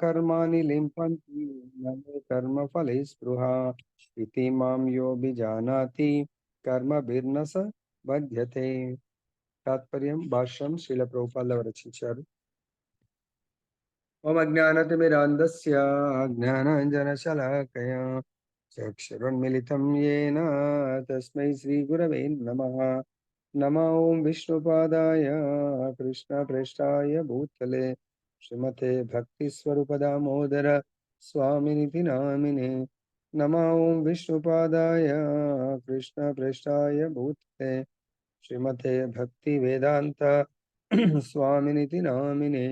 कर्माणि लिम्पन्ति न मे कर्मफले स्पृहा इति मां योऽभिजानाति कर्मभिर्न स बध्यते. తాత్పర్యం భాష్యం శ్రీల ప్రభుపాదుల వారు రచించారు. ఓం అజ్ఞానతిమిరాంధస్య జ్ఞానాంజనశలాకయా చక్షురున్మిలితం యేన తస్మై శ్రీగురవే నమః. నమో ఓం విష్ణుపాదాయ కృష్ణప్రేష్ఠాయ భూతలే శ్రీమతే భక్తిస్వరూపదామోదర స్వామినితి నామినే. నమో ఓం విష్ణుపాదాయ కృష్ణప్రేష్ఠాయ భూతలే శ్రీమతే భక్తి వేదాంత స్వామినితి నామినే.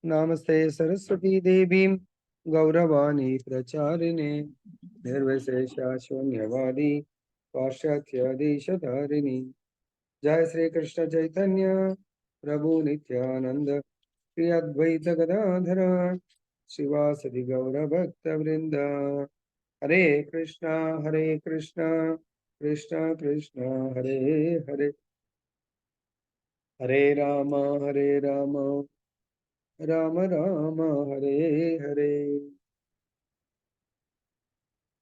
నమస్తే సరస్వతీ దేవీం గౌరవాణి ప్రచారిణే నిర్విశేష శూన్యవాది పాశ్చాత్య దేశధారిణి. జయ శ్రీకృష్ణ చైతన్య ప్రభు నిత్యానంద శ్రీ అద్వైత గదాధర శివాసది గౌర భక్త వృంద. హరే కృష్ణ కృష్ణ కృష్ణ హరే హరే హరే రామ రామ రామ హరే హరే.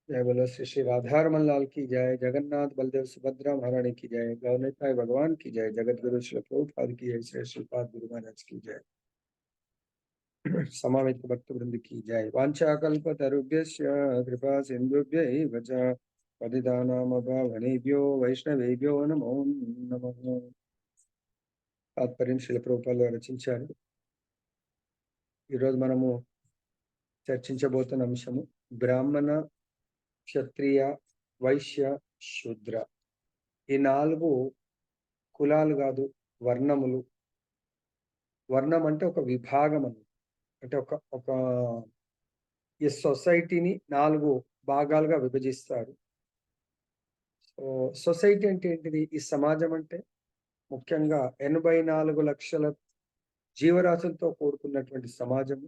जय बोलो श्री श्री राधारमन लाल की जय. जगन्नाथ बलदेव सुभद्रा महारानी की जय. गौरताय भगवान की जय. जगत गुरु श्री प्रभुपाद की जय. श्री श्रीपाद गुरु महाराज की जय. समावेत भक्त वृंद की जय. वाञ्छाकल्पतरुभ्यश्च कृपा सिन्धुभ्यैव च पतितानां पावनेभ्यो వైష్ణవేభ్యో నమో నమః. తాత్పర్యం శ్రీల ప్రభుపాదుల వారు రచించారు. ఈరోజు మనము చర్చించబోతున్న అంశము బ్రాహ్మణ, క్షత్రియ, వైశ్య, శూద్ర. ఈ 4 కులాలు కాదు, వర్ణములు. వర్ణం అంటే ఒక విభాగం అంటే ఒక ఒక ఈ సొసైటీని 4 భాగాలుగా విభజిస్తారు. సో సొసైటీ అంటే ఏంటిది? ఈ సమాజం అంటే ముఖ్యంగా 84 లక్షల జీవరాశులతో కూడుకున్నటువంటి సమాజము.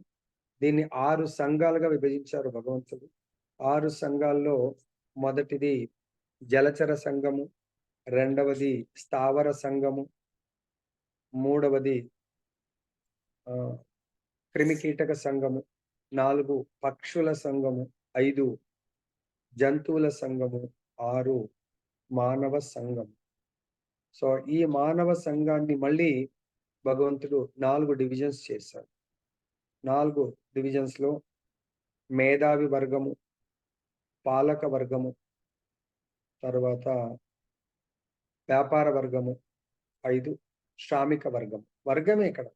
దీన్ని 6 సంఘాలుగా విభజించారు భగవంతుడు. 6 సంఘాల్లో మొదటిది జలచర సంఘము, రెండవది స్థావర సంఘము, మూడవది క్రిమికీటక సంఘము, 4 పక్షుల సంఘము, 5 జంతువుల సంఘము, 6 మానవ సంఘం. సో ఈ మానవ సంఘాన్ని మళ్ళీ భగవంతుడు 4 డివిజన్స్ చేశాడు. 4 డివిజన్స్ లో మేధావి వర్గము, పాలక వర్గము, తర్వాత వ్యాపార వర్గము, 5 శ్రామిక వర్గం. వర్గమే ఇక్కడ.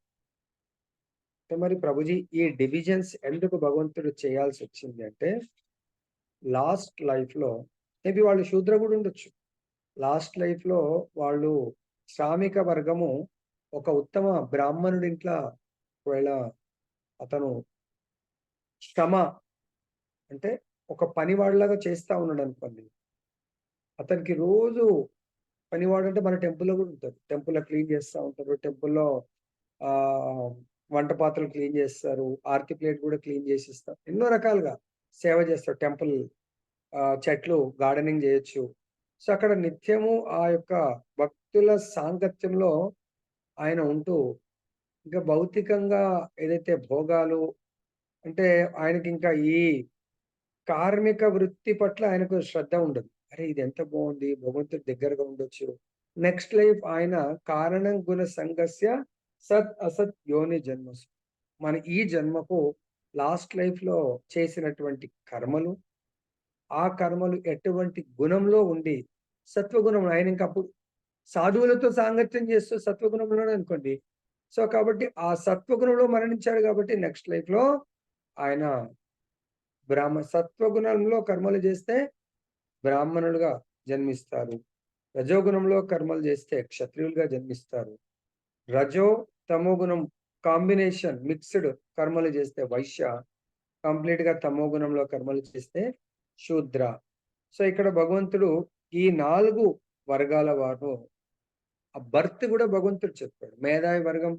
మరి ప్రభుజీ ఈ డివిజన్స్ ఎందుకు భగవంతుడు చేయాల్సి వచ్చింది అంటే, లాస్ట్ లైఫ్ లో మేబీ వాళ్ళు శూద్ర కూడా ఉండొచ్చు. లాస్ట్ లైఫ్ లో వాళ్ళు శ్రామిక వర్గము ఒక ఉత్తమ బ్రాహ్మణుడి ఇంట్లో ఒకవేళ అతను శ్రమ అంటే ఒక పనివాడిలాగా చేస్తా ఉన్నాడు అనుకోండి. అతనికి రోజు పనివాడు అంటే మన టెంపుల్లో కూడా ఉంటారు. టెంపుల్లో క్లీన్ చేస్తూ ఉంటారు. టెంపుల్లో వంట పాత్రలు క్లీన్ చేస్తారు. ఆర్తి ప్లేట్ కూడా క్లీన్ చేసి ఇస్తారు. ఎన్నో రకాలుగా సేవ చేస్తారు. టెంపుల్ చెట్లు గార్డెనింగ్ చేయొచ్చు. సో అక్కడ నిత్యము ఆ యొక్క భక్తుల సాంగత్యంలో ఆయన ఉంటూ ఇంకా భౌతికంగా ఏదైతే భోగాలు అంటే ఆయనకి ఇంకా ఈ కార్మిక వృత్తి పట్ల ఆయనకు శ్రద్ధ ఉండదు. అరే ఇది ఎంత బాగుంది, భగవంతుడి దగ్గరగా ఉండొచ్చు. నెక్స్ట్ లైఫ్ ఆయన కారణం గుణ సంగస్య సత్ అసత్ యోని జన్మసు. మన ఈ జన్మకు లాస్ట్ లైఫ్ లో చేసినటువంటి కర్మలు, ఆ కర్మలు ఎటువంటి గుణంలో ఉండి సత్వగుణం, ఆయన ఇంకా అప్పుడు సాధువులతో సాంగత్యం చేస్తూ సత్వగుణంలో అనుకోండి. సో కాబట్టి ఆ సత్వగుణంలో మరణించాడు కాబట్టి నెక్స్ట్ లైఫ్ లో ఆయన సత్వగుణంలో కర్మలు చేస్తే బ్రాహ్మణులుగా జన్మిస్తారు. రజోగుణంలో కర్మలు చేస్తే క్షత్రియులుగా జన్మిస్తారు. రజో తమో గుణం కాంబినేషన్ మిక్స్డ్ కర్మలు చేస్తే వైశ్య, కంప్లీట్ గా తమో గుణంలో కర్మలు చేస్తే శూద్ర. సో ఇక్కడ భగవంతుడు ఈ 4 వర్గాల వారు ఆ బర్త్ కూడా భగవంతుడు చెప్పాడు. మేధావి వర్గం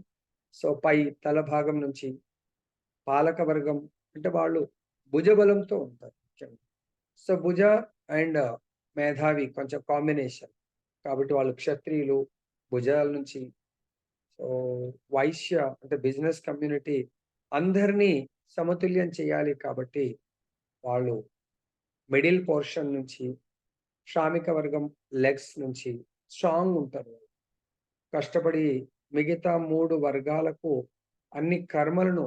సో పై తల భాగం నుంచి, పాలక వర్గం అంటే వాళ్ళు భుజబలంతో ఉంటారు ముఖ్యంగా. సో భుజ అండ్ మేధావి కొంచెం కాంబినేషన్ కాబట్టి వాళ్ళు క్షత్రియులు భుజాల నుంచి. సో వైశ్య అంటే బిజినెస్ కమ్యూనిటీ అందరినీ సమతుల్యం చేయాలి కాబట్టి వాళ్ళు మిడిల్ పోర్షన్ నుంచి, శ్రామిక వర్గం లెగ్స్ నుంచి స్ట్రాంగ్ ఉంటారు. కష్టపడి మిగతా 3 వర్గాలకు అన్ని కర్మలను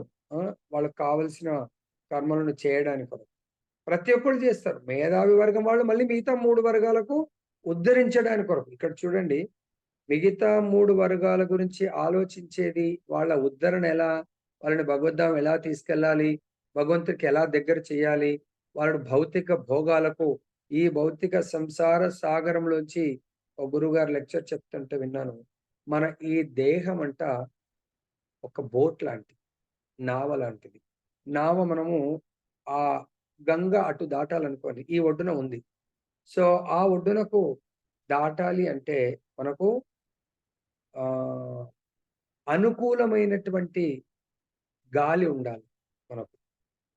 వాళ్ళకి కావాల్సిన కర్మలను చేయడానికి కొరకు. ప్రతి ఒక్కళ్ళు చేస్తారు. మేధావి వర్గం వాళ్ళు మళ్ళీ మిగతా 3 వర్గాలకు ఉద్ధరించడానికి కొరకు. ఇక్కడ చూడండి, మిగతా 3 వర్గాల గురించి ఆలోచించేది వాళ్ళ ఉద్ధరణ ఎలా, వాళ్ళని భగవద్ధామం ఎలా తీసుకెళ్ళాలి, భగవంతుడికి ఎలా దగ్గర చేయాలి, వాళ్ళని భౌతిక భోగాలకు, ఈ భౌతిక సంసార సాగరంలోంచి ఒక గురువుగారు లెక్చర్ చెప్తుంటే విన్నాను. మన ఈ దేహం అంట ఒక బోట్ లాంటిది, నావ లాంటిది. నావ మనము ఆ గంగ అటు దాటాలనుకోండి, ఈ ఒడ్డున ఉంది. సో ఆ ఒడ్డునకు దాటాలి అంటే మనకు అనుకూలమైనటువంటి గాలి ఉండాలి మనకు.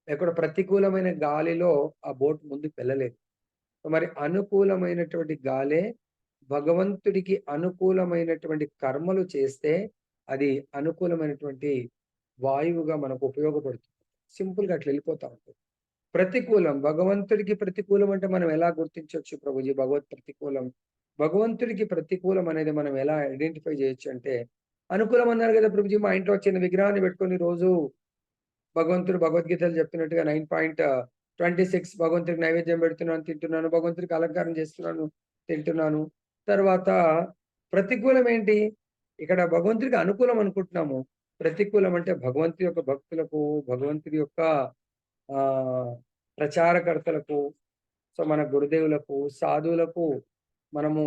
లేకుండా ప్రతికూలమైన గాలిలో ఆ బోట్ ముందుకు వెళ్ళలేదు. మరి అనుకూలమైనటువంటి గాలే భగవంతుడికి అనుకూలమైనటువంటి కర్మలు చేస్తే అది అనుకూలమైనటువంటి వాయువుగా మనకు ఉపయోగపడుతుంది. సింపుల్‌గా అట్లా వెళ్ళిపోతా ఉంటుంది. ప్రతికూలం భగవంతుడికి ప్రతికూలం అంటే మనం ఎలా గుర్తించొచ్చు ప్రభుజీ భగవత్ ప్రతికూలం? భగవంతుడికి ప్రతికూలం అనేది మనం ఎలా ఐడెంటిఫై చేయొచ్చు అంటే, అనుకూలం అన్నారు కదా ప్రభుజీ, మా ఇంట్లో చిన్న విగ్రహాన్ని పెట్టుకొని రోజు భగవంతుడు భగవద్గీతలో చెప్పినట్టుగా 9.26 భగవంతుడికి నైవేద్యం పెడుతున్నాను, తింటున్నాను, భగవంతుడికి అలంకారం చేస్తున్నాను, తింటున్నాను. తర్వాత ప్రతికూలం ఏంటి? ఇక్కడ భగవంతుడికి అనుకూలం అనుకుంటున్నాము. ప్రతికూలం అంటే భగవంతుడి యొక్క భక్తులకు, భగవంతుడి యొక్క ఆహ్, ప్రచారకర్తలకు, సో మన గురుదేవులకు, సాధువులకు మనము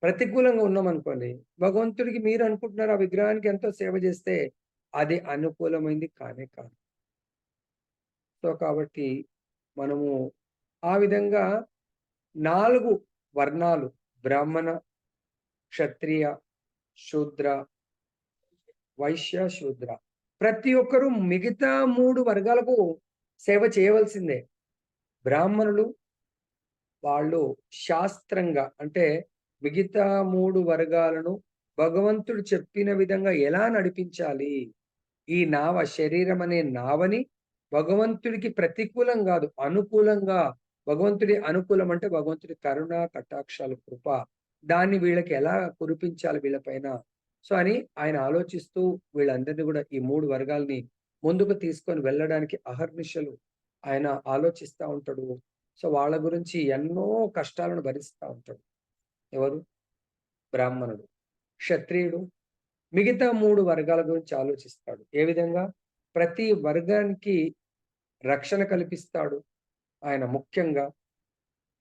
ప్రతికూలంగా ఉన్నామనుకోండి, భగవంతుడికి మీరు అనుకుంటున్నారు ఆ విగ్రహానికి ఎంతో సేవ చేస్తే అది అనుకూలమైంది కానే కాదు. సో కాబట్టి మనము ఆ విధంగా 4 వర్ణాలు బ్రాహ్మణ, క్షత్రియ, శూద్ర, వైశ్య, శూద్ర ప్రతి ఒక్కరు మిగతా 3 వర్గాలకు సేవ చేయవలసిందే. బ్రాహ్మణులు వాళ్ళు శాస్త్రంగా అంటే మిగతా 3 వర్గాలను భగవంతుడు చెప్పిన విధంగా ఎలా నడిపించాలి? ఈ నావ శరీరం అనే నావని భగవంతుడికి ప్రతికూలం గాదు, అనుకూలంగా భగవంతుడి అనుకూలం అంటే భగవంతుడి కరుణ, కటాక్షాలు, కృప. దాన్ని వీళ్ళకి ఎలా కురిపించాలి వీళ్ళపైన. సో, అని ఆయన ఆలోచిస్తూ వీళ్ళందరిని గూడా ఈ 3 వర్గాల్ని ముందుకు తీసుకొని వెళ్ళడానికి అహర్నిశలు ఆయన ఆలోచిస్తా ఉంటాడు. సో, వాళ్ళ గురించి ఎన్నో కష్టాలను భరిస్తా ఉంటాడు. ఎవరు? బ్రాహ్మణుడు. క్షత్రియుడు మిగతా 3 వర్గాల గురించి ఆలోచిస్తాడు. ఏ విధంగా? ప్రతి వర్గానికి రక్షణ కల్పిస్తాడు ఆయన ముఖ్యంగా.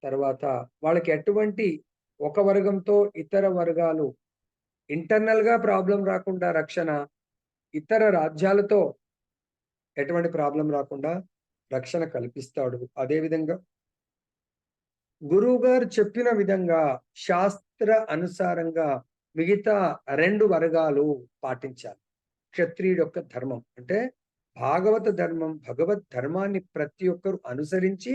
తర్వాత వాళ్ళకి ఎటువంటి ఒక వర్గంతో ఇతర వర్గాలు ఇంటర్నల్‌గా ప్రాబ్లమ్ రాకుండా రక్షణ, ఇతర రాజ్యాలతో ఎటువంటి ప్రాబ్లమ్ రాకుండా రక్షణ కల్పిస్తాడు. అదే విధంగా గురువుగారు చెప్పిన విధంగా శాస్త్ర అనుసారంగా మిగతా 2 వర్గాలు పాటించాలి. క్షత్రియుడి యొక్క ధర్మం అంటే భాగవత ధర్మం, భగవద్ ధర్మాన్ని ప్రతి ఒక్కరు అనుసరించి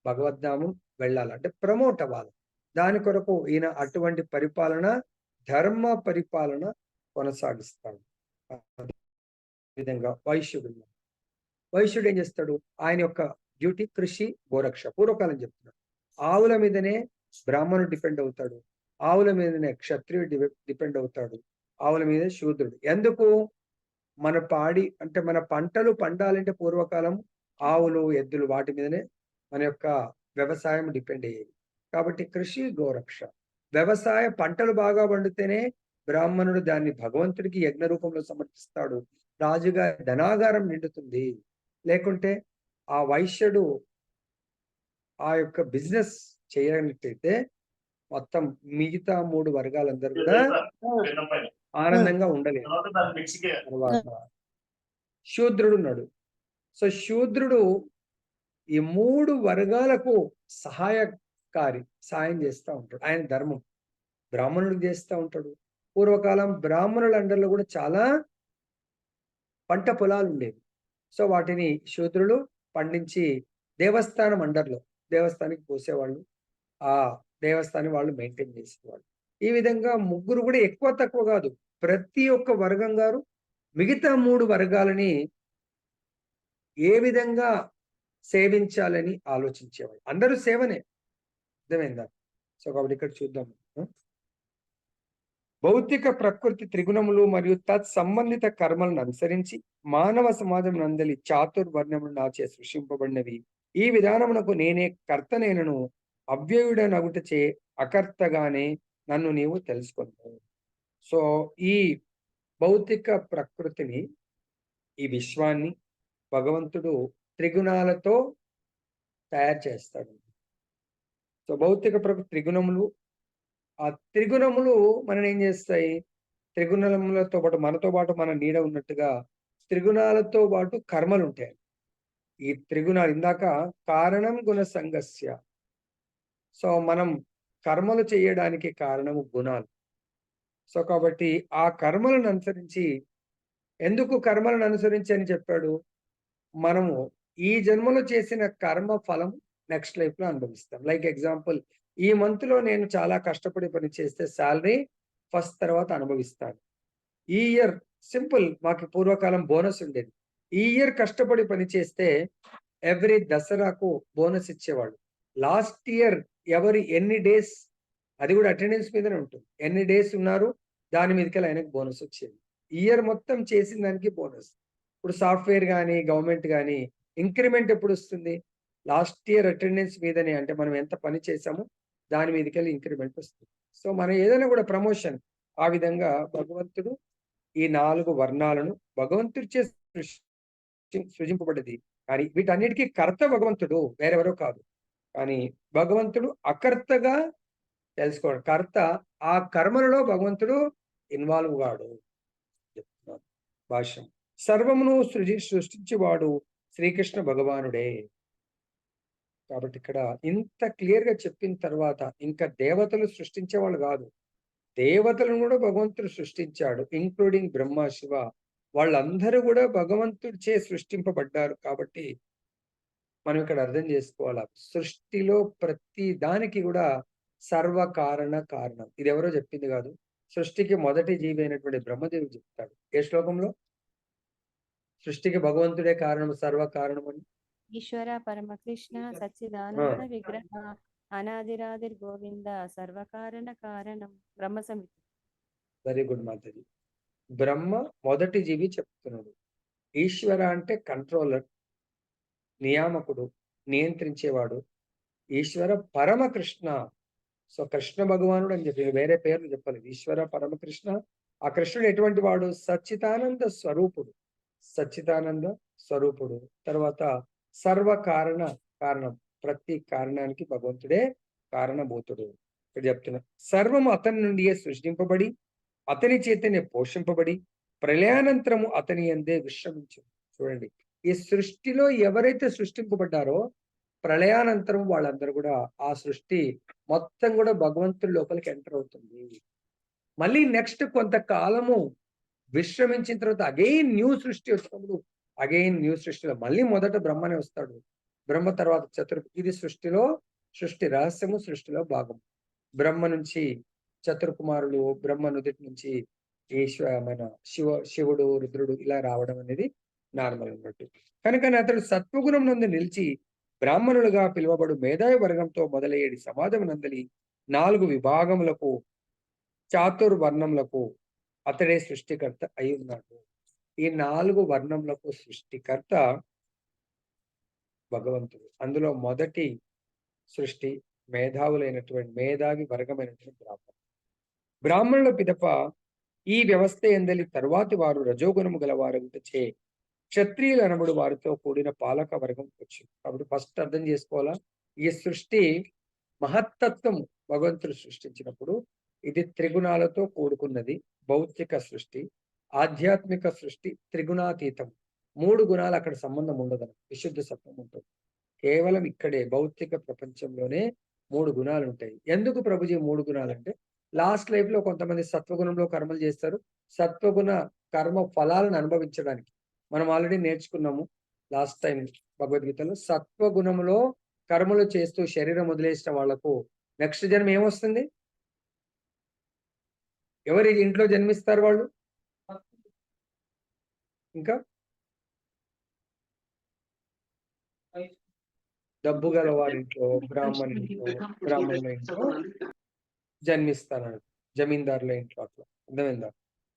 భగవద్ధామం వెళ్ళాలి. అంటే ప్రమోట్ అవ్వాలి. దాని కొరకు ఈయన అటువంటి పరిపాలన, ధర్మ పరిపాలన కొనసాగిస్తాడు. అదే విధంగా వైశ్యుడున్నాడు. వైశ్యుడు ఏం చేస్తాడు? ఆయన యొక్క డ్యూటీ కృషి, గోరక్ష. పూర్వకాలం చెప్తున్నాడు. ఆవుల మీదనే బ్రాహ్మణుడు డిపెండ్ అవుతాడు. ఆవుల మీదనే క్షత్రియుడు డిపెండ్ అవుతాడు. ఆవుల మీదే శూద్రుడు. ఎందుకు? మన పాడి అంటే మన పంటలు పండాలంటే పూర్వకాలం ఆవులు, ఎద్దులు వాటి మీదనే మన యొక్క వ్యవసాయం డిపెండ్ అయ్యేది. కాబట్టి కృషి, గోరక్ష. వ్యవసాయ పంటలు బాగా పండితేనే బ్రాహ్మణుడు దాన్ని భగవంతుడికి యజ్ఞ రూపంలో సమర్పిస్తాడు. రాజుగారి ధనాగారం నిండుతుంది. లేకుంటే ఆ వైశ్యుడు ఆ యొక్క బిజినెస్ చేయనట్టయితే మొత్తం మిగతా 3 వర్గాలందరూ కూడా ఆనందంగా ఉండలేరు. తర్వాత శూద్రుడున్నాడు. సో, శూద్రుడు ఈ 3 వర్గాలకు సాయం చేస్తా ఉంటాడు. ఆయన ధర్మం. బ్రాహ్మణుడికి చేస్తా ఉంటాడు. పూర్వకాలం బ్రాహ్మణుల అండర్‌లో కూడా చాలా పంట పొలాలుండేవి. సో, వాటిని శూద్రులు పండించి దేవస్థానం అండర్‌లో దేవస్థానానికి పోసేవాళ్ళు. ఆ దేవస్థానం వాళ్ళు మెయింటైన్ చేసేవాళ్ళు. ఈ విధంగా ముగ్గురు కూడా ఎక్కువ తక్కువ కాదు. ప్రతి ఒక్క వర్గం గారు మిగతా 3 వర్గాలని ఏ విధంగా సేవించాలని ఆలోచించేవాడు. అందరూ సేవనే. అర్థమైందా? సో కాబట్టి ఇక్కడ చూద్దాం. భౌతిక ప్రకృతి త్రిగుణములు మరియు తత్సంబంధిత కర్మలను అనుసరించి మానవ సమాజం నందలి చాతుర్వర్ణములు నాచే సృష్టింపబడినవి. ఈ విధానమునకు నేనే కర్తనేనను అవ్యయుడనగుటచే అకర్తగానే నన్ను నీవు తెలుసుకొన్నావు. సో ఈ భౌతిక ప్రకృతిని, ఈ విశ్వాన్ని భగవంతుడు త్రిగుణాలతో తయారు చేస్తాడు. సో భౌతిక ప్రకృతి త్రిగుణములు, ఆ త్రిగుణములు మనని ఏం చేస్తాయి? త్రిగుణములతో పాటు మనతో పాటు మన నీడ ఉన్నట్టుగా త్రిగుణాలతో పాటు కర్మలు ఉంటాయి. ఈ త్రిగుణాలు ఇందాక కారణం గుణ సంగస్య. సో మనం కర్మలు చేయడానికి కారణము గుణాలు. సో కాబట్టి ఆ కర్మలను అనుసరించి, ఎందుకు కర్మలను అనుసరించి అని చెప్పాడు? మనము ఈ జన్మలో చేసిన కర్మ ఫలం నెక్స్ట్ లైఫ్ లో అనుభవిస్తాం. లైక్ ఎగ్జాంపుల్, ఈ మంత్ లో నేను చాలా కష్టపడి పని చేస్తే శాలరీ ఫస్ట్ తర్వాత అనుభవిస్తాను. ఈ ఇయర్ సింపుల్, మాకు పూర్వకాలం బోనస్ ఉండేది. ఈ ఇయర్ కష్టపడి పని చేస్తే ఎవ్రీ దసరాకు బోనస్ ఇచ్చేవాళ్ళు. లాస్ట్ ఇయర్ ఎన్ని డేస్, అది కూడా అటెండెన్స్ మీదనే ఉంటుంది, ఎన్ని డేస్ ఉన్నారు దాని మీదకి ఆయనకు బోనస్ వచ్చేది. ఇయర్ మొత్తం చేసిన దానికి బోనస్. ఇప్పుడు సాఫ్ట్వేర్ కానీ గవర్నమెంట్ కానీ ఇంక్రిమెంట్ ఎప్పుడు వస్తుంది? లాస్ట్ ఇయర్ అటెండెన్స్ మీదనే, అంటే మనం ఎంత పని చేసామో దాని మీదకి వెళ్ళి ఇంక్రిమెంట్ వస్తుంది. సో మనం ఏదైనా కూడా ప్రమోషన్, ఆ విధంగా భగవంతుడు ఈ 4 వర్ణాలను భగవంతుడి చే సృజింపబడ్డది. కానీ వీటన్నిటికీ కర్త భగవంతుడు, వేరెవరో కాదు. కానీ భగవంతుడు అకర్తగా తెలుసుకోడు. కర్త ఆ కర్మలలో భగవంతుడు ఇన్వాల్వ్ కాడు చెప్తున్నాను. భాష్యం. సర్వమును సృష్టించేవాడు శ్రీకృష్ణ భగవానుడే. కాబట్టి ఇక్కడ ఇంత క్లియర్ గా చెప్పిన తర్వాత ఇంకా దేవతలు సృష్టించేవాళ్ళు కాదు, దేవతలను కూడా భగవంతుడు సృష్టించాడు, ఇంక్లూడింగ్ బ్రహ్మ శివ. వాళ్ళందరూ కూడా భగవంతుడి చే సృష్టింపబడ్డారు. కాబట్టి మనం ఇక్కడ అర్థం చేసుకోవాలా, సృష్టిలో ప్రతి దానికి కూడా సర్వకారణ కారణం. ఇది ఎవరో చెప్పింది కాదు, సృష్టికి మొదటి జీవి అయినటువంటి బ్రహ్మదేవుడు చెప్తాడు. ఏ శ్లోకంలో? సృష్టికి భగవంతుడే కారణం, సర్వ కారణం అని. ఈశ్వర పరమకృష్ణ సచ్చిదానంద విగ్రహ అనాదిరాదిర్ గోవింద సర్వకారణ కారణం బ్రహ్మ సమితి. Very good Mataji. బ్రహ్మ మొదటి జీవి చెప్తున్నాడు. ఈశ్వర అంటే కంట్రోలర్, నియామకుడు, నియంత్రించేవాడు. ఈశ్వర పరమకృష్ణ, సో కృష్ణ భగవానుడు అని చెప్పి వేరే పేర్లు చెప్పలేదు. ఈశ్వర పరమకృష్ణ. ఆ కృష్ణుడు ఎటువంటి వాడు? సచ్చిదానంద స్వరూపుడు. సచ్చిదానంద స్వరూపుడు. తర్వాత సర్వ కారణ కారణం, ప్రతి కారణానికి భగవంతుడే కారణభూతుడు. ఇక్కడ చెప్తున్నా, సర్వము అతని నుండియే సృష్టింపబడి అతని చేతనే పోషింపబడి ప్రళయానంతరము అతని అందే విశ్రమించు. చూడండి, ఈ సృష్టిలో ఎవరైతే సృష్టింపబడ్డారో ప్రళయానంతరం వాళ్ళందరూ కూడా, ఆ సృష్టి మొత్తం కూడా భగవంతుడి లోపలికి ఎంటర్ అవుతుంది. మళ్ళీ నెక్స్ట్ కొంతకాలము విశ్రమించిన తర్వాత అగైన్ న్యూ సృష్టి వచ్చినప్పుడు అగైన్ న్యూ సృష్టిలో మళ్ళీ మొదట బ్రహ్మనే వస్తాడు. బ్రహ్మ తర్వాత ఇది సృష్టిలో, సృష్టి రహస్యము, సృష్టిలో భాగం. బ్రహ్మ నుంచి చతుర్కుమారులు, బ్రహ్మ నుదిటి నుంచి మన శివుడు, రుద్రుడు ఇలా రావడం అనేది నార్మల్ అన్నట్టు. కనుక అతడు సత్వగుణం నందు నిలిచి బ్రాహ్మణులుగా పిలువబడు మేధావి వర్గంతో మొదలయ్యేది సమాజం నందలి 4 విభాగములకు, చాతుర్వర్ణములకు అతడే సృష్టికర్త అయి ఉన్నాడు. ఈ 4 వర్ణములకు సృష్టికర్త భగవంతుడు. అందులో మొదటి సృష్టి మేధావులైనటువంటి మేధావి వర్గమైనటువంటి బ్రాహ్మణులు. బ్రాహ్మణుల పిదప ఈ వ్యవస్థ ఎందలి తరువాతి వారు రజోగుణము గలవారుచే క్షత్రియులు అనబడు వారితో కూడిన పాలక వర్గం వచ్చింది. కాబట్టి ఫస్ట్ అర్థం చేసుకోవాలా, ఈ సృష్టి మహత్తత్వం భగవంతుడు సృష్టించినప్పుడు ఇది త్రిగుణాలతో కూడుకున్నది. భౌతిక సృష్టి, ఆధ్యాత్మిక సృష్టి త్రిగుణాతీతం. 3 గుణాలు అక్కడ సంబంధం ఉండదు, విశుద్ధ సత్వం ఉంటుంది. కేవలం ఇక్కడే భౌతిక ప్రపంచంలోనే 3 గుణాలు ఉంటాయి. ఎందుకు ప్రభుజీ 3 గుణాలు అంటే, లాస్ట్ లైఫ్ లో కొంతమంది సత్వగుణంలో కర్మలు చేస్తారు, సత్వగుణ కర్మ ఫలాలను అనుభవించడానికి. మనం ఆల్రెడీ నేర్చుకున్నాము లాస్ట్ టైం భగవద్గీతలో, సత్వగుణంలో కర్మలు చేస్తూ శరీరం వదిలేసిన వాళ్లకు నెక్స్ట్ జన్మ ఏమొస్తుంది? ఎవరి ఇంట్లో జన్మిస్తారు వాళ్ళు? ఇంకా డబ్బు గల వారింట్లో, బ్రాహ్మణుల ఇంట్లో జన్మిస్తానన్నాడు. జమీందారుల ఇంట్లో అట్లా. అర్థమైందా?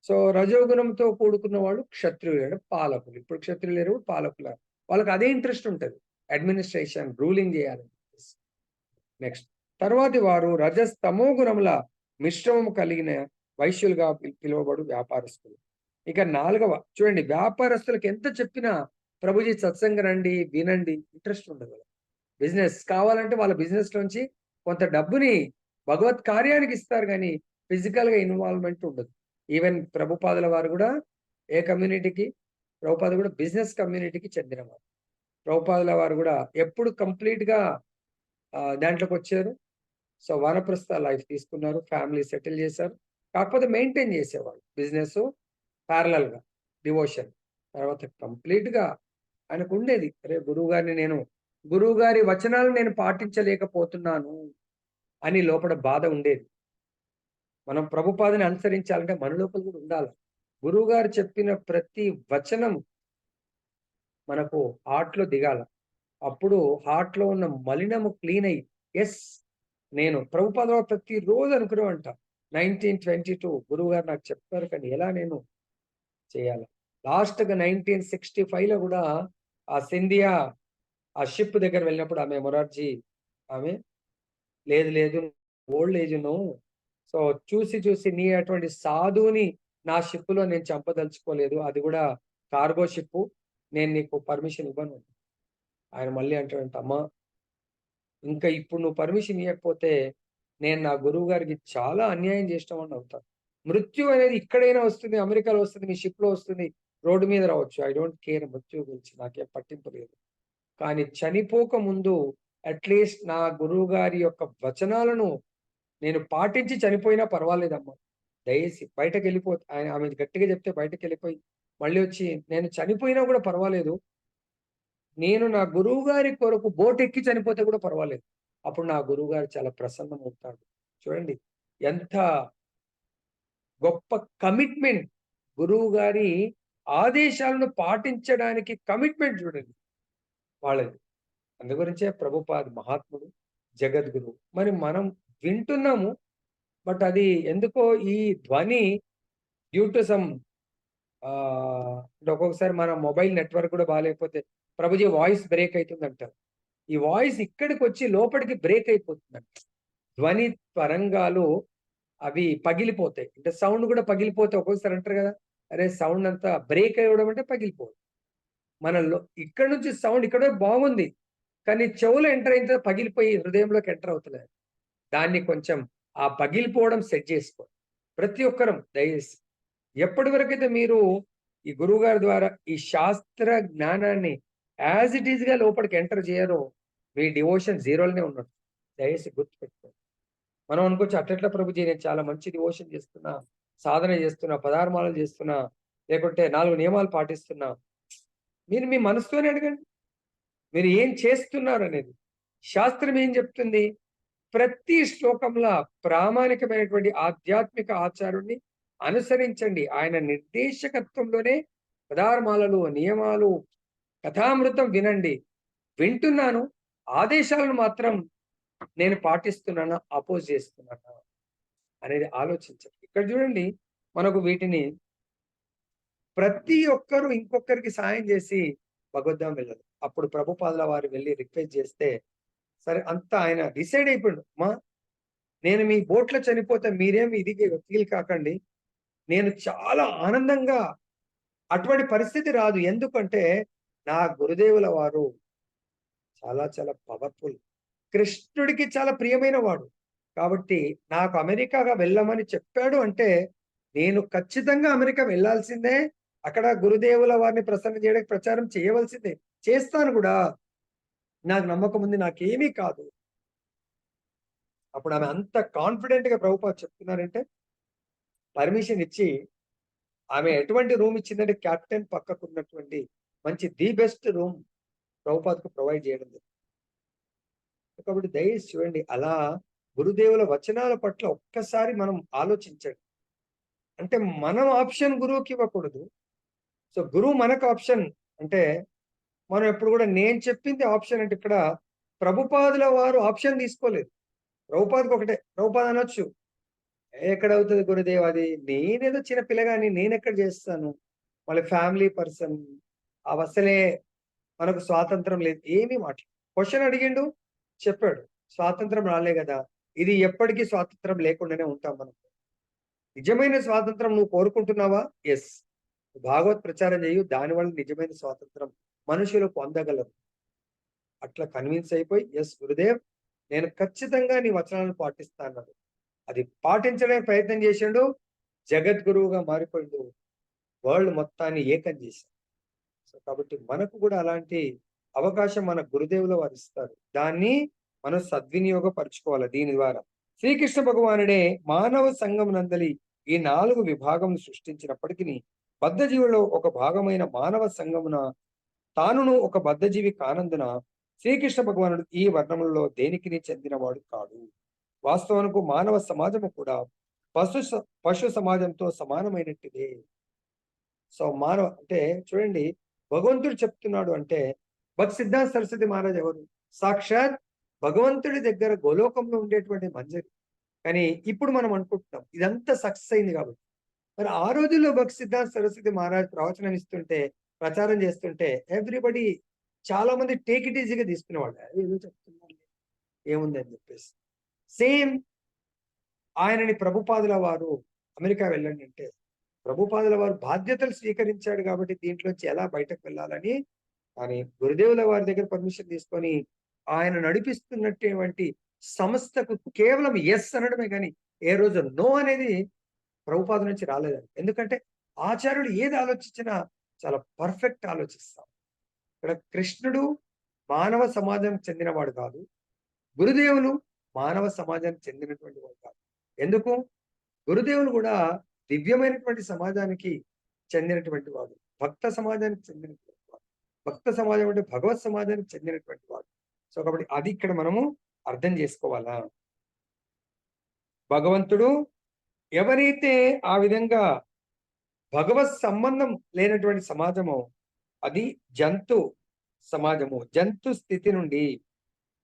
సో, రజోగుణంతో కూడుకున్న వాళ్ళు క్షత్రియులు అంటే పాలకులు. ఇప్పుడు క్షత్రియులు లేరు, పాలకుల వాళ్ళకి అదే ఇంట్రెస్ట్ ఉంటది. అడ్మినిస్ట్రేషన్, రూలింగ్ చేయాలని చెప్పేసి. నెక్స్ట్ తర్వాతి వారు రజస్తమో గుణముల మిశ్రమం కలిగిన వైశ్యులుగా పిలువబడు వ్యాపారస్తులు. ఇక 4వ చూడండి, వ్యాపారస్తులకు ఎంత చెప్పినా ప్రభుజీ సత్సంగ రండి, వినండి, ఇంట్రెస్ట్ ఉండదు. బిజినెస్ కావాలంటే వాళ్ళ బిజినెస్ లోంచి కొంత డబ్బుని భగవత్ కార్యానికి ఇస్తారు కానీ ఫిజికల్ గా ఇన్వాల్వ్మెంట్ ఉండదు. ఈవెన్ ప్రభుపాదుల వారు కూడా ఏ కమ్యూనిటీకి, ప్రభుపాద కూడా బిజినెస్ కమ్యూనిటీకి చెందినవారు. ప్రభుపాదుల వారు కూడా ఎప్పుడు కంప్లీట్ గా దాంట్లోకి వచ్చారు. సో వానప్రస్థ లైఫ్ తీసుకున్నారు, ఫ్యామిలీ సెటిల్ చేశారు. కాకపోతే మెయింటైన్ చేసేవాళ్ళు బిజినెస్ ప్యారలల్ గా, డివోషన్. తర్వాత కంప్లీట్ గా ఆయనకు ఉండేది, అరే గురువు గారి వచనాలు నేను పాటించలేకపోతున్నాను అని లోపల బాధ ఉండేది. మనం ప్రభుపాదని అనుసరించాలంటే మన లోపల కూడా ఉండాలి. గురువు గారు చెప్పిన ప్రతి వచనం మనకు హార్ట్ లో దిగాల. అప్పుడు హార్ట్ లో ఉన్న మలినము క్లీన్ అయ్యి, ఎస్ నేను ప్రభుపాద ప్రతి రోజు అనుకునేవంట. 1922 గురువు గారు నాకు చెప్పారు, కానీ ఎలా నేను చేయాలి. లాస్ట్ గా 1965 లో కూడా ఆ సింధియా ఆ షిప్ దగ్గర వెళ్ళినప్పుడు మొరార్జీ ఆమె లేదు ఓల్డ్ ఏజ్ నువ్వు, సో చూసి నీ అటువంటి సాధువుని నా షిప్ లో నేను చంపదలుచుకోలేదు, అది కూడా కార్గో షిప్, నేను నీకు పర్మిషన్ ఇవ్వను. ఆయన మళ్ళీ అంటాడంట, అమ్మా ఇంకా ఇప్పుడు నువ్వు పర్మిషన్ ఇవ్వకపోతే నేను నా గురువు గారికి చాలా అన్యాయం చేసినాం అని అవుతాను. మృత్యు అనేది ఇక్కడైనా వస్తుంది, అమెరికాలో వస్తుంది, మీ షిప్ లో వస్తుంది, రోడ్డు మీద రావచ్చు. ఐ డోంట్ కేర్ మృత్యు గురించి, నాకేం పట్టింపు లేదు. కానీ చనిపోక ముందు అట్లీస్ట్ నా గురువు గారి యొక్క వచనాలను నేను పాటించి చనిపోయినా పర్వాలేదమ్మా, దయచేసి బయటకు వెళ్ళిపోతే ఆమె గట్టిగా చెప్తే బయటకు వెళ్ళిపోయి మళ్ళీ వచ్చి నేను చనిపోయినా కూడా పర్వాలేదు, నేను నా గురువు గారి కొరకు బోట్ ఎక్కి చనిపోతే కూడా పర్వాలేదు, అప్పుడు నా గురువు గారు చాలా ప్రసన్నం అవుతాడు. చూడండి ఎంత గొప్ప కమిట్మెంట్, గురువు గారి ఆదేశాలను పాటించడానికి కమిట్మెంట్ చూడండి వాళ్ళది. అందుగురించే ప్రభుపాద్ మహాత్ముడు, జగద్గురు. మరి మనం వింటున్నాము, బట్ అది ఎందుకో ఈ ధ్వని డ్యూ టు సమ్ అంటే ఒక్కొక్కసారి మన మొబైల్ నెట్వర్క్ కూడా బాగాలేకపోతే ప్రభుజీ వాయిస్ బ్రేక్ అవుతుందంటారు. ఈ వాయిస్ ఇక్కడికి వచ్చి లోపలికి బ్రేక్ అయిపోతుందంట. ధ్వని తరంగాలు అవి పగిలిపోతాయి, అంటే సౌండ్ కూడా పగిలిపోతే ఒక్కొక్కసారి అంటారు కదా, అరే సౌండ్ అంతా బ్రేక్ అయ్యడం అంటే పగిలిపోదు. మనలో ఇక్కడ నుంచి సౌండ్ ఇక్కడ బాగుంది, కానీ చెవులో ఎంటర్ అయిన పగిలిపోయి హృదయంలోకి ఎంటర్ అవుతలేదు. దాన్ని కొంచెం ఆ పగిలిపోవడం సెట్ చేసుకో. ప్రతి ఒక్కరం దయచేసి ఎప్పటి వరకైతే మీరు ఈ గురువు గారి ద్వారా ఈ శాస్త్ర జ్ఞానాన్ని యాజ్ ఇట్ ఈజ్ గా లోపలికి ఎంటర్ చేయరో మీ డివోషన్ జీరోలోనే ఉన్నట్టు. దయచేసి గుర్తుపెట్టుకోండి. మనం అనుకోవచ్చు అట్లట్లా ప్రభుజీ నేను చాలా మంచి డివోషన్ చేస్తున్నా, సాధన చేస్తున్నా, పదార్థమాలు చేస్తున్నా, లేకుంటే 4 నియమాలు పాటిస్తున్నా. మీరు మీ మనసుతోనే అడగండి, మీరు ఏం చేస్తున్నారు అనేది. శాస్త్రం ఏం చెప్తుంది? ప్రతి శ్లోకంలో ప్రామాణికమైనటువంటి ఆధ్యాత్మిక ఆచారాన్ని అనుసరించండి. ఆయన నిర్దేశకత్వంలోనే పదార్థమాలలు, నియమాలు, కథామృతం వినండి. వింటున్నాను, ఆదేశాలను మాత్రం నేను పాటిస్తున్నానా, అపోజ్ చేస్తున్నానా అనేది ఆలోచించండి. ఇక్కడ చూడండి, మనకు వీటిని ప్రతి ఒక్కరు ఇంకొకరికి సాయం చేసి భగవద్ధాం వెళ్ళదు. అప్పుడు ప్రభుపాదుల వారు వెళ్ళి రిక్వెస్ట్ చేస్తే సరే అంతా ఆయన డిసైడ్ అయిపోయాడు, మా నేను మీ బోట్లో చనిపోతే మీరేం ఇది ఫీల్ కాకండి, నేను చాలా ఆనందంగా, అటువంటి పరిస్థితి రాదు, ఎందుకంటే నా గురుదేవుల వారు చాలా చాలా పవర్ఫుల్, కృష్ణుడికి చాలా ప్రియమైన వాడు, కాబట్టి నాకు అమెరికాగా వెళ్ళమని చెప్పాడు అంటే నేను ఖచ్చితంగా అమెరికా వెళ్ళాల్సిందే, అక్కడ గురుదేవుల వారిని ప్రసన్న చేయడానికి ప్రచారం చేయవలసిందే, చేస్తాను కూడా, నాకు నమ్మకం ఉంది, నాకేమీ కాదు. అప్పుడు ఆమె అంత కాన్ఫిడెంట్ గా ప్రభుపాద్ చెప్తున్నారంటే పర్మిషన్ ఇచ్చి, ఆమె ఎటువంటి రూమ్ ఇచ్చిందంటే క్యాప్టెన్ పక్కకు ఉన్నటువంటి మంచి ది బెస్ట్ రూమ్ ప్రభుపాద్కు ప్రొవైడ్ చేయడం జరిగింది. కాబట్టి దయచేసి చూడండి, అలా గురుదేవుల వచనాల పట్ల ఒక్కసారి మనం ఆలోచించండి. అంటే మనం ఆప్షన్ గురువుకి ఇవ్వకూడదు, సో గురువు మనకు ఆప్షన్. అంటే మనం ఎప్పుడు కూడా నేను చెప్పింది ఆప్షన్ అంటే ఇక్కడ ప్రభుపాదుల వారు ఆప్షన్ తీసుకోలేదు. ప్రభుపాదకి ఒకటే. ప్రభుపాద అనొచ్చు, ఎక్కడవుతది గురుదేవ్ అది? నేనేదో చిన్న పిల్లగాని నేనెక్కడ చేస్తాను? మళ్ళీ ఫ్యామిలీ పర్సన్. అవసలే మనకు స్వాతంత్రం లేదు. ఏమీ క్వెషన్ అడిగిండు, చెప్పాడు. స్వాతంత్రం రాలే గదా! ఇది ఎప్పటికీ స్వాతంత్రం లేకుండానే ఉంటాం మనం. నిజమైన స్వాతంత్రం నువ్వు కోరుకుంటున్నావా? యెస్. భాగవత్ ప్రచారం చెయ్యు. దానివల్ల నిజమైన స్వాతంత్రం మనుషులు పొందగలరు. అట్లా కన్విన్స్ అయిపోయి, యెస్ గురుదేవ్, నేను ఖచ్చితంగా నీ వచనాలను పాటిస్తా అన్నాడు. అది పాటించడానికి ప్రయత్నం చేసిండు. జగద్గురువుగా మారిపోయిండు. వరల్డ్ మొత్తాన్ని ఏకం చేశాడు. సో కాబట్టి మనకు కూడా అలాంటి అవకాశం మన గురుదేవుల వారు ఇస్తారు. దాన్ని మనం సద్వినియోగపరుచుకోవాలి. దీని ద్వారా శ్రీకృష్ణ భగవానుడే మానవ సంఘం నందలి ఈ 4 విభాగములు సృష్టించినప్పటికీ బద్ధజీవులో ఒక భాగమైన మానవ సంఘమున తానును ఒక బద్ధజీవి కానందున శ్రీకృష్ణ భగవానుడు ఈ వర్ణములలో దేనికిని చెందినవాడు కాడు. వాస్తవానికి మానవ సమాజము కూడా పశు సమాజంతో సమానమైనట్టిదే. సో మానవ అంటే చూడండి, భగవంతుడు చెప్తున్నాడు అంటే భక్తి సిద్ధాంత సరస్వతి మహారాజ్ ఎవరు? సాక్షాత్ భగవంతుడి దగ్గర గోలోకంలో ఉండేటువంటి మంజరి. కానీ ఇప్పుడు మనం అనుకుంటున్నాం ఇదంతా సక్సెస్ అయింది కాబట్టి. మరి ఆ రోజుల్లో భక్తి సిద్ధాంత సరస్వతి మహారాజ్ ప్రవచనం ఇస్తుంటే, ప్రచారం చేస్తుంటే ఎవ్రీబడి చాలా మంది టేక్ ఇట్ ఈజీగా తీసుకునేవాళ్ళు. ఏదో చెప్తున్నారు, ఏముంది అని చెప్పేసి. సేమ్ ఆయనని ప్రభుపాదుల వారు అమెరికా వెళ్ళండి అంటే, ప్రభుపాదుల వారు బాధ్యతలు స్వీకరించాడు కాబట్టి దీంట్లోంచి ఎలా బయటకు వెళ్ళాలని, కానీ గురుదేవుల వారి దగ్గర పర్మిషన్ తీసుకొని ఆయన నడిపిస్తున్నటువంటి సంస్థకు కేవలం ఎస్ అనడమే కానీ ఏ రోజు నో అనేది ప్రభుపాద నుంచి రాలేదండి. ఎందుకంటే ఆచార్యుడు ఏది ఆలోచించినా చాలా పర్ఫెక్ట్ ఆలోచిస్తాం. ఇక్కడ కృష్ణుడు మానవ సమాజానికి చెందినవాడు కాదు. గురుదేవులు మానవ సమాజానికి చెందినటువంటి వాడు కాదు. ఎందుకు? గురుదేవులు కూడా దివ్యమైనటువంటి సమాజానికి చెందినటువంటి వాడు. భక్త సమాజానికి చెందినటువంటి వాడు. భక్త సమాజం అంటే భగవత్ సమాజానికి చెందినటువంటి వాడు. సో కాబట్టి అది ఇక్కడ మనము అర్థం చేసుకోవాలా. భగవంతుడు ఎవరైతే ఆ విధంగా భగవత్ సంబంధం లేనటువంటి సమాజము అది జంతు సమాజము. జంతు స్థితి నుండి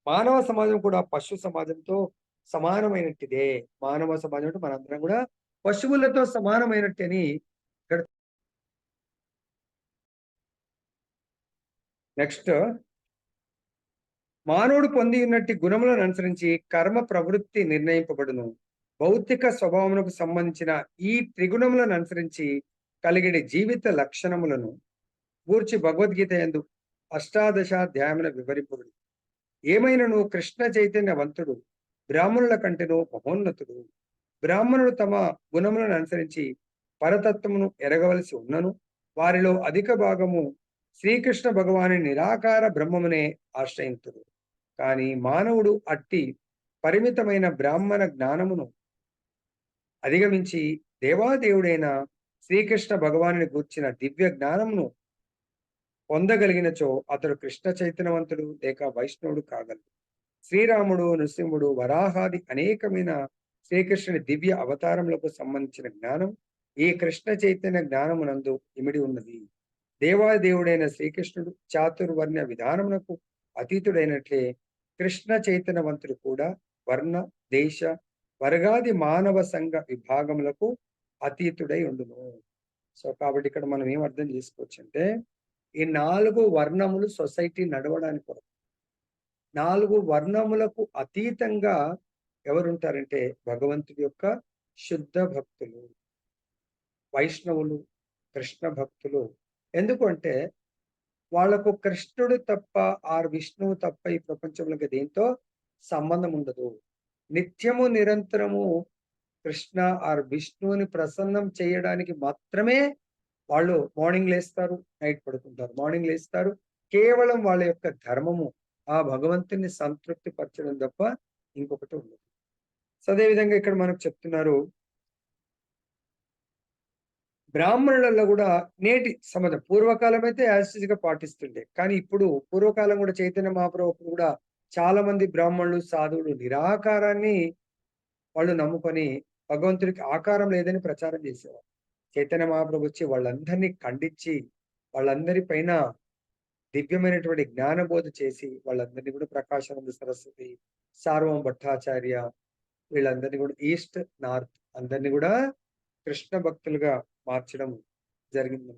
మానవ సమాజం కూడా పశు సమాజంతో సమానమైనట్టిదే. మానవ సమాజం అంటే మనందరం కూడా పశువులతో సమానమైనట్టని ఇక్కడ నెక్స్ట్ మానవుడు పొంది ఉన్నట్టి గుణములను అనుసరించి కర్మ ప్రవృత్తి నిర్ణయింపబడును. భౌతిక స్వభావమునకు సంబంధించిన ఈ త్రిగుణములను అనుసరించి కలిగిన జీవిత లక్షణములను గూర్చి భగవద్గీత యందు అష్టాదశాధ్యాయమున వివరింపబడి, ఏమైనను కృష్ణ చైతన్యవంతుడు బ్రాహ్మణుల కంటేనో మహోన్నతుడు. బ్రాహ్మణులు తమ గుణములను అనుసరించి పరతత్వమును ఎరగవలసి ఉన్నను వారిలో అధిక భాగము శ్రీకృష్ణ భగవాని నిరాకార బ్రహ్మమునే ఆశ్రయింతుడు. కానీ మానవుడు అట్టి పరిమితమైన బ్రాహ్మణ జ్ఞానమును అధిగమించి దేవాదేవుడైన శ్రీకృష్ణ భగవానుని గూర్చిన దివ్య జ్ఞానమును పొందగలిగినచో అతడు కృష్ణ చైతన్యవంతుడు లేక వైష్ణవుడు కాగలడు. శ్రీరాముడు, నృసింహుడు, వరాహాది అనేకమైన శ్రీకృష్ణుని దివ్య అవతారములకు సంబంధించిన జ్ఞానం ఈ కృష్ణ చైతన్య జ్ఞానమునందు ఇమిడి ఉన్నది. దేవాదేవుడైన శ్రీకృష్ణుడు చాతుర్వర్ణ విధానమునకు అతీతుడైనట్లే కృష్ణ చైతన్యవంతుడు కూడా వర్ణ, దేశ, వర్గాది మానవ సంఘ విభాగములకు అతీతుడై ఉండును. సో కాబట్టి ఇక్కడ మనం ఏం అర్థం చేసుకోవచ్చు అంటే, ఈ 4 వర్ణములు సొసైటీ నడవడానికి కొరకు. 4 వర్ణములకు అతీతంగా ఎవరుంటారంటే భగవంతుడి యొక్క శుద్ధ భక్తులు, వైష్ణవులు, కృష్ణ భక్తులు. ఎందుకు అంటే వాళ్ళకు కృష్ణుడు తప్ప ఆర్ విష్ణువు తప్ప ఈ ప్రపంచంలో దేంతో సంబంధం ఉండదు. నిత్యము నిరంతరము కృష్ణ ఆర్ విష్ణువుని ప్రసన్నం చేయడానికి మాత్రమే వాళ్ళు మార్నింగ్ లేస్తారు, నైట్ పడుకుంటారు. మార్నింగ్ లేస్తారు, కేవలం వాళ్ళ యొక్క ధర్మము ఆ భగవంతుని సంతృప్తి పరచడం తప్ప ఇంకొకటి ఉండదు. సో అదే విధంగా ఇక్కడ మనకు చెప్తున్నారు, బ్రాహ్మణులలో కూడా నేటి సమాజం పూర్వకాలం అయితే యాజిటీగా పాటిస్తుండే, కానీ ఇప్పుడు పూర్వకాలం కూడా చైతన్య మహాప్రభు కూడా చాలా మంది బ్రాహ్మణులు, సాధువులు నిరాకారాన్ని వాళ్ళు నమ్ముకొని భగవంతుడికి ఆకారం లేదని ప్రచారం చేసేవారు. చైతన్య మహాప్రభు వచ్చి వాళ్ళందరినీ ఖండించి వాళ్ళందరి పైన దివ్యమైనటువంటి జ్ఞానబోధ చేసి వాళ్ళందరినీ కూడా ప్రకాశానంద సరస్వతి, సార్వం భట్టాచార్య వీళ్ళందరినీ కూడా ఈస్ట్ నార్త్ అందరినీ కూడా కృష్ణ భక్తులుగా మార్చడం జరిగింది.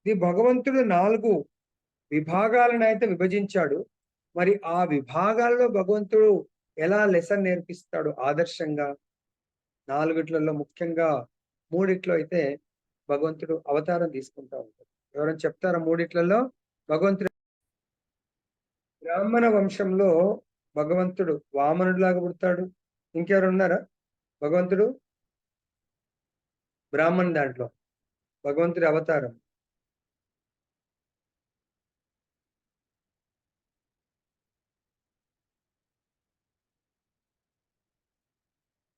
ఇది భగవంతుడు 4 విభాగాలను అయితే విభజించాడు. మరి ఆ విభాగాల్లో భగవంతుడు ఎలా లెసన్ నేర్పిస్తాడు ఆదర్శంగా? 4 ముఖ్యంగా 3 అయితే భగవంతుడు అవతారం తీసుకుంటా ఉంటాడు. ఎవరైనా చెప్తారా 3 భగవంతుడు? బ్రాహ్మణ వంశంలో భగవంతుడు వామనుడిలాగా పుడతాడు. ఇంకెవరు ఉన్నారా? భగవంతుడు బ్రాహ్మణ దాంట్లో భగవంతుడి అవతారం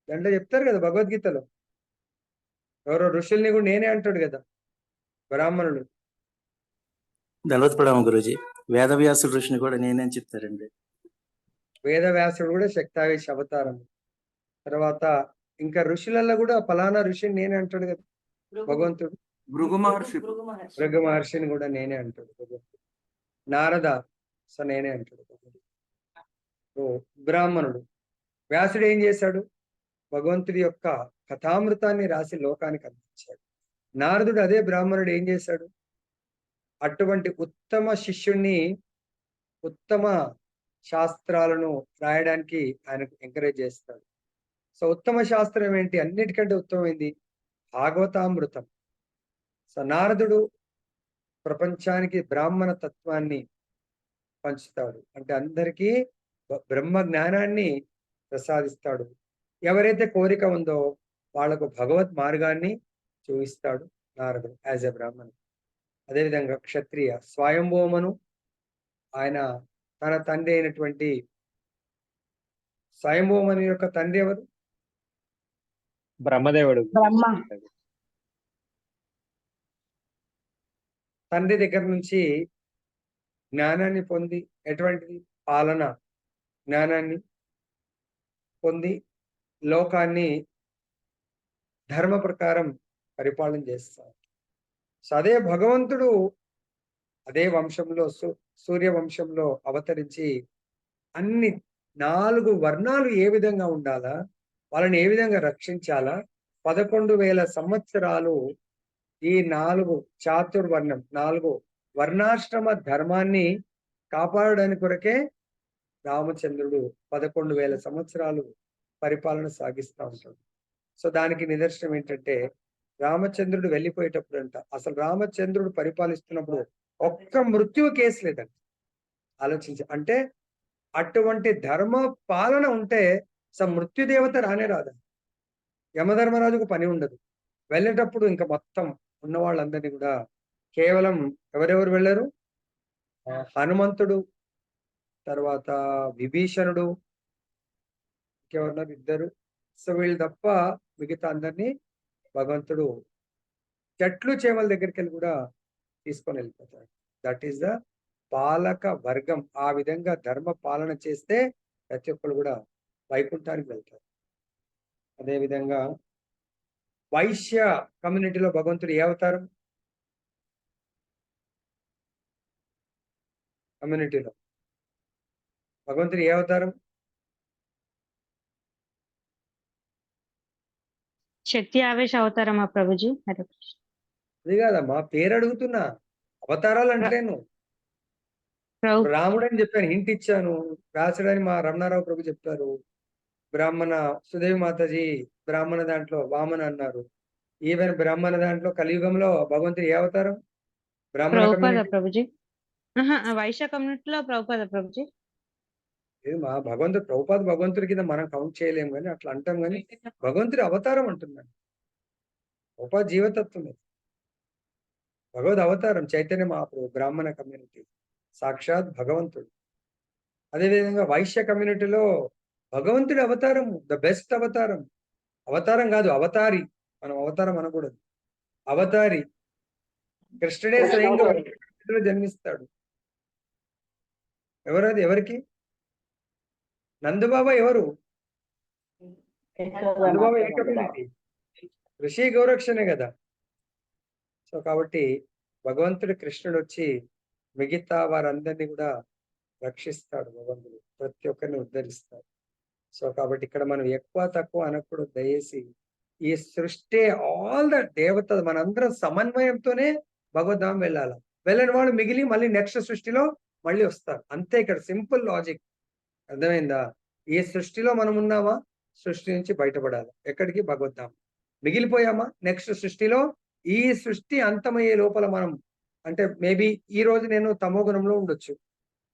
దాంట్లో చెప్తారు కదా భగవద్గీతలో. ఎవరో ఋషుల్ని కూడా నేనే అంటాడు కదా బ్రాహ్మణుడు. ధన్వత్పడాము గురూజీ. వేదవ్యాసుడు ఋషిని కూడా నేనేం చెప్తారండి. వేదవ్యాసుడు కూడా శక్తావేశ అవతారం. తర్వాత ఇంకా ఋషులలో కూడా ఫలానా ఋషిని నేనే అంటాడు కదా భగవంతుడు. భృగు మహర్షి భృగు మహర్షిని కూడా నేనే అంటాడు భగవంతుడు. నారద సో నేనే అంటాడు భగవంతుడు. ఓ బ్రాహ్మణుడు. వ్యాసుడు ఏం చేశాడు? భగవంతుడి యొక్క కథామృతాన్ని రాసి లోకానికి అందించాడు. నారదుడు అదే బ్రాహ్మణుడు ఏం చేశాడు? అటువంటి ఉత్తమ శిష్యుణ్ణి ఉత్తమ శాస్త్రాలను రాయడానికి ఆయనకు ఎంకరేజ్ చేస్తాడు. సో ఉత్తమ శాస్త్రం ఏంటి? అన్నిటికంటే ఉత్తమమైంది భాగవతామృతం. సో నారదుడు ప్రపంచానికి బ్రాహ్మణ తత్వాన్ని పంచుతాడు. అంటే అందరికీ బ్రహ్మ జ్ఞానాన్ని ప్రసాదిస్తాడు. ఎవరైతే కోరిక ఉందో వాళ్లకు భగవత్ మార్గాన్ని చూపిస్తాడు నారదుడు యాజ్ ఎ బ్రాహ్మణ్. అదేవిధంగా క్షత్రియ స్వయంభూమను ఆయన తన తండ్రి అయినటువంటి స్వయంభూమని యొక్క తండ్రి ఎవరు? బ్రహ్మదేవుడు. తండ్రి దగ్గర నుంచి జ్ఞానాన్ని పొంది ఎటువంటిది పాలన జ్ఞానాన్ని పొంది లోకాన్ని ధర్మ ప్రకారం పరిపాలన చేస్తారు. సో అదే భగవంతుడు అదే వంశంలో సూర్య వంశంలో అవతరించి అన్ని 4 వర్ణాలు ఏ విధంగా ఉండాలా, వాళ్ళని ఏ విధంగా రక్షించాలా, 11,000 సంవత్సరాలు ఈ 4 చాతుర్వర్ణం 4 వర్ణాశ్రమ ధర్మాన్ని కాపాడడానికి కొరకే రామచంద్రుడు 11,000 సంవత్సరాలు పరిపాలన సాగిస్తూ ఉంటాడు. సో దానికి నిదర్శనం ఏంటంటే రామచంద్రుడు వెళ్ళిపోయేటప్పుడు అంట, అసలు రామచంద్రుడు పరిపాలిస్తున్నప్పుడు ఒక్క మృత్యు కేసు లేదంట. ఆలోచించి అంటే అటువంటి ధర్మ పాలన ఉంటే మృత్యుదేవత రానే రాదు. యమధర్మరాజుకు పని ఉండదు. వెళ్ళేటప్పుడు ఇంకా మొత్తం ఉన్న వాళ్ళందరినీ కూడా కేవలం ఎవరెవరు వెళ్ళారు? హనుమంతుడు, తర్వాత విభీషణుడు, ఇంకెవరున్నారు? 2. సో వీళ్ళు తప్ప మిగతా అందరినీ భగవంతుడు చెట్లు చేమల దగ్గరికి వెళ్ళి కూడా తీసుకొని వెళ్ళిపోతాడు. దట్ ఈస్ ద పాలక వర్గం. ఆ విధంగా ధర్మ పాలన చేస్తే ప్రతి ఒక్కరు కూడా వైకుంఠానికి వెళ్తారు. అదేవిధంగా వైశ్య కమ్యూనిటీలో భగవంతుడు ఏ అవతారం? కమ్యూనిటీలో భగవంతుడు ఏ అవతారం? శక్తి ఆవేశ అవతారమా ప్రభుజీ? హరే కృష్ణ. అది కాదమ్మా, పేరు అడుగుతున్నా. అవతారాలు అంటలేను. రాముడు అని చెప్పాను, హింట్ ఇచ్చాను. వ్యాసుడని మా రమణారావు ప్రభు చెప్పారు. బ్రాహ్మణ సుదేవి మాతాజీ బ్రాహ్మణ దాంట్లో వామన అన్నారు. ఈవెన్ బ్రాహ్మణ దాంట్లో కలియుగంలో భగవంతుడు ఏ అవతారం? బ్రాహ్మణ ప్రభుజీ. వైశ్య కమ్యూనిటీలో ప్రభుపాద ప్రభుజీ. మా భగవంతుడు ప్రభుపాద భగవంతుడి కింద మనం కౌంట్ చేయలేము కానీ అట్లా అంటాం. కానీ భగవంతుడి అవతారం అంటున్నాడు. ప్రభుపాద జీవతత్వమే, భగవద్ అవతారం చైతన్య మహాప్రభు బ్రాహ్మణ కమ్యూనిటీ సాక్షాత్ భగవంతుడు. అదేవిధంగా వైశ్య కమ్యూనిటీలో భగవంతుడి అవతారం ద బెస్ట్ అవతారం. అవతారం కాదు, అవతారి. మనం అవతారం అనకూడదు, అవతారి. కృష్ణుడే స్వయంగా జన్మిస్తాడు. ఎవరది? ఎవరికి? నందుబాబా ఎవరు? నందుబాబా ఏ కమ్యూనిటీ? ఋషి గౌరక్షణే కదా. సో కాబట్టి భగవంతుడు కృష్ణుడు వచ్చి మిగతా వారందరినీ కూడా రక్షిస్తాడు భగవంతుడు, ప్రతి ఒక్కరిని ఉద్ధరిస్తాడు. సో కాబట్టి ఇక్కడ మనం ఎక్కువ తక్కువ అనకూడదు దయచేసి. ఈ సృష్టి ఆల్ ద దేవత మనందరం సమన్వయంతోనే భగవద్ధామం వెళ్ళాలి. వెళ్ళని వాడు మిగిలి మళ్ళీ నెక్స్ట్ సృష్టిలో మళ్ళీ వస్తారు. అంతే, ఇక్కడ సింపుల్ లాజిక్. అర్థమైందా? ఈ సృష్టిలో మనం ఉన్నామా, సృష్టి నుంచి బయటపడాలి. ఎక్కడికి? భగవద్ధామం. మిగిలిపోయామా, నెక్స్ట్ సృష్టిలో ఈ సృష్టి అంతమయ్యే లోపల మనం, అంటే మేబీ ఈ రోజు నేను తమో గుణంలో ఉండొచ్చు,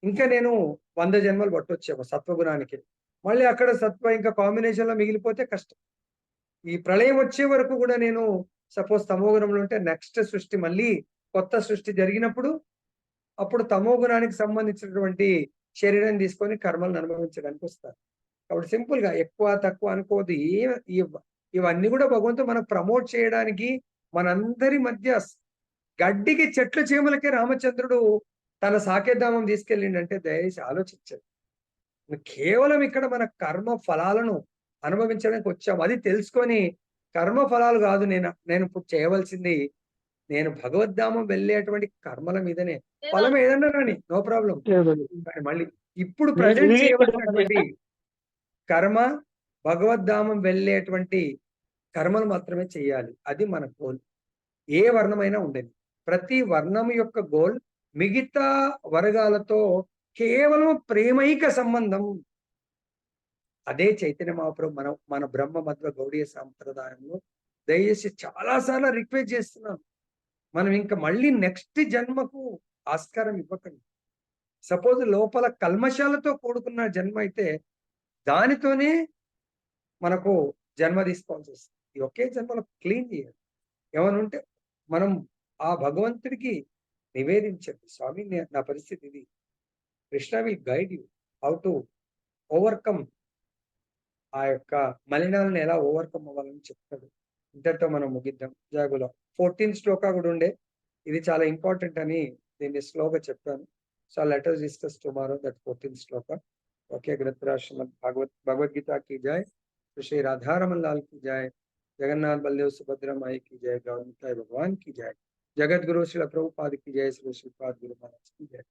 ఇంకా నేను 100 జన్మలు పట్టొచ్చేమో సత్వగుణానికి. మళ్ళీ అక్కడ సత్వ ఇంకా కాంబినేషన్ లో మిగిలిపోతే కష్టం. ఈ ప్రళయం వచ్చే వరకు కూడా నేను సపోజ్ తమో గుణంలో ఉంటే నెక్స్ట్ సృష్టి మళ్ళీ కొత్త సృష్టి జరిగినప్పుడు అప్పుడు తమో గుణానికి సంబంధించినటువంటి శరీరం తీసుకొని కర్మలను అనుభవించడానికి వస్తారు. కాబట్టి సింపుల్ గా ఎక్కువ తక్కువ అనుకోవద్దు. ఇవన్నీ కూడా భగవంతుడు మనకు ప్రమోట్ చేయడానికి, మనందరి మధ్య గడ్డికి చెట్ల చీమలకే రామచంద్రుడు తన సాకేధామం తీసుకెళ్ళిండంటే దయచేసి ఆలోచించండి. కేవలం ఇక్కడ మన కర్మ ఫలాలను అనుభవించడానికి వచ్చాము. అది తెలుసుకొని కర్మ ఫలాలు కాదు నేను ఇప్పుడు చేయవలసింది, నేను భగవద్ధామం వెళ్ళేటువంటి కర్మల మీదనే, ఫలం ఏదన్నా రాని నో ప్రాబ్లం. మళ్ళీ ఇప్పుడు ప్రజెంట్ చేయవలసినటువంటి కర్మ భగవద్ధామం వెళ్ళేటువంటి కర్మలు మాత్రమే చేయాలి. అది మన గోల్. ఏ వర్ణమైనా ఉండేది, ప్రతి వర్ణం యొక్క గోల్ మిగతా వర్గాలతో కేవలం ప్రేమైక సంబంధం. అదే చైతన్య మహాప్రభు మన బ్రహ్మ మధ్వ గౌడీయ సాంప్రదాయంలో దయచేసి చాలా సార్లు రిక్వెస్ట్ చేస్తున్నాం, మనం ఇంకా మళ్ళీ నెక్స్ట్ జన్మకు ఆస్కారం ఇవ్వకండి. సపోజ్ లోపల కల్మషాలతో కూడుకున్న జన్మ అయితే దానితోనే మనకు జన్మ తీసుకోవాల్సి వస్తుంది. ఈ ఒకే జన్మలో క్లీన్ చేయాలి. ఏమని ఉంటే మనం ఆ భగవంతుడికి నివేదించండి, స్వామి నా పరిస్థితి ఇది, Krishna will guide you how to overcome, ఆ యొక్క మలినాలను ఎలా ఓవర్కమ్ అవ్వాలని చెప్తాడు. ఇంతటితో మనం ముగిద్దాం. జాగులో 14th శ్లోక కూడా ఉండే, ఇది చాలా ఇంపార్టెంట్ అని దీన్ని స్లోగా చెప్పాను. So let us discuss tomorrow that 14th శ్లోక. ఓకే, గ్రంథరాజ్ శ్రీమద్ భగవద్గీత की जय, श्री राधारमन लाल की जय, जगन्नाथ बलदेव सुभद्रा माई की जय, गौर भगवान की जय, जगत गुरु श्री प्रभुपाद की जय, श्री श्रीपाद गुरु महाराज की जय।